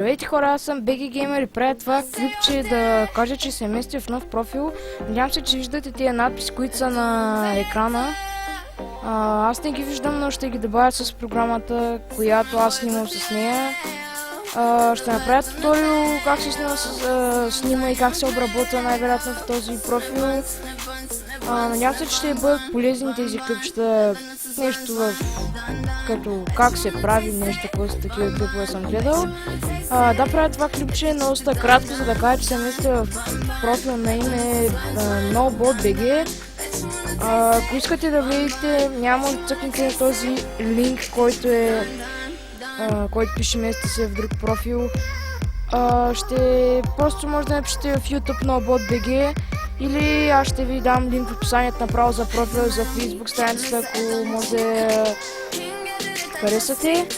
Здравейте хора, аз съм BG Gamer и правя това клипче да кажа, че се мести в нов профил. Надявам се, че виждате тия надписи, които са на екрана. Аз не ги виждам, но ще ги добавя с програмата, която аз снимам с нея. Ще направя туториал как се снима и как се обработва най-вероятно в този профил. Надявам се, че ще бъдат полезни тези клипчета. Нещо като как се прави нещо, което такива клипове съм гледал. Да, правя това клипче доста кратко, за да кажа, че се местя в профил на име NoBotBG. Ако искате да видите, няма да цъкнете на този линк, който пише мести се в друг профил. Просто може да напишете в YouTube NoBotBG или аз ще ви дам линк в описанието направо за профил за Facebook страницата, ако може да харесате.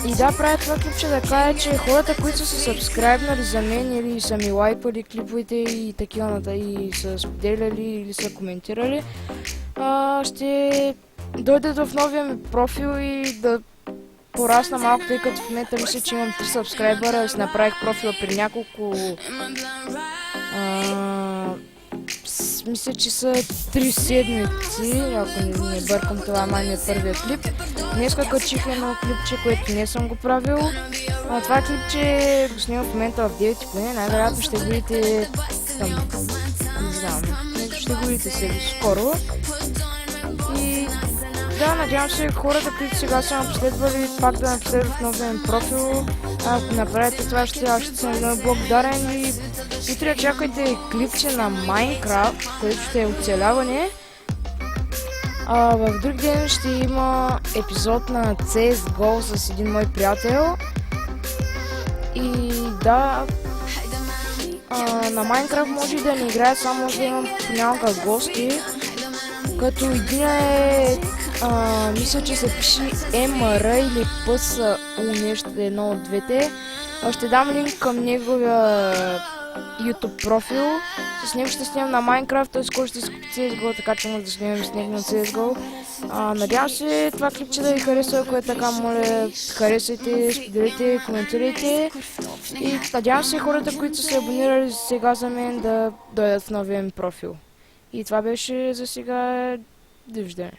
И да, правя това клипче да кажа, че хората, които са се сабскрайбнали за мен или са ми лайкали клиповете и такива и са споделяли или са коментирали, ще дойдат в новия ми профил и да порасна малко, тъй като в момента мисля, че имам 3 сабскрайбъра. Си направих профила при няколко... мисля, че са 3 седмици, ако не бъркам, това май ми е първият клип. Днеска качих едно клипче, което не съм го правил. Това клипче го снимам в момента в 9:30, най-вероятно ще го видите там, не знам, ще го видите сега скоро. И да, надявам се хората, които сега са напоследвали, пак да напоследват в новия ми профил. Ако направите това, аз ще съм много благодарен и утре чакайте клипче на Майнкрафт, което ще е оцеляване. В друг ден ще има епизод на CSGO с един мой приятел. И да, на Майнкрафт може да не играе, само може да имам понякога гости. Като един мисля, че се пише MR или PSU, нещо едно от двете. Ще дам линк към неговия YouTube профил. С него ще снимам на Minecraft, той скоро ще изкупи CSGO, така че може да снимам с него на CSGO. Надявам се това клипче да ви харесва, ако е така, моля, харесайте, споделите, коментирайте. И надявам се хората, които са се абонирали сега за мен, да дойдат в новия ми профил. И това беше за сега. Довиждане.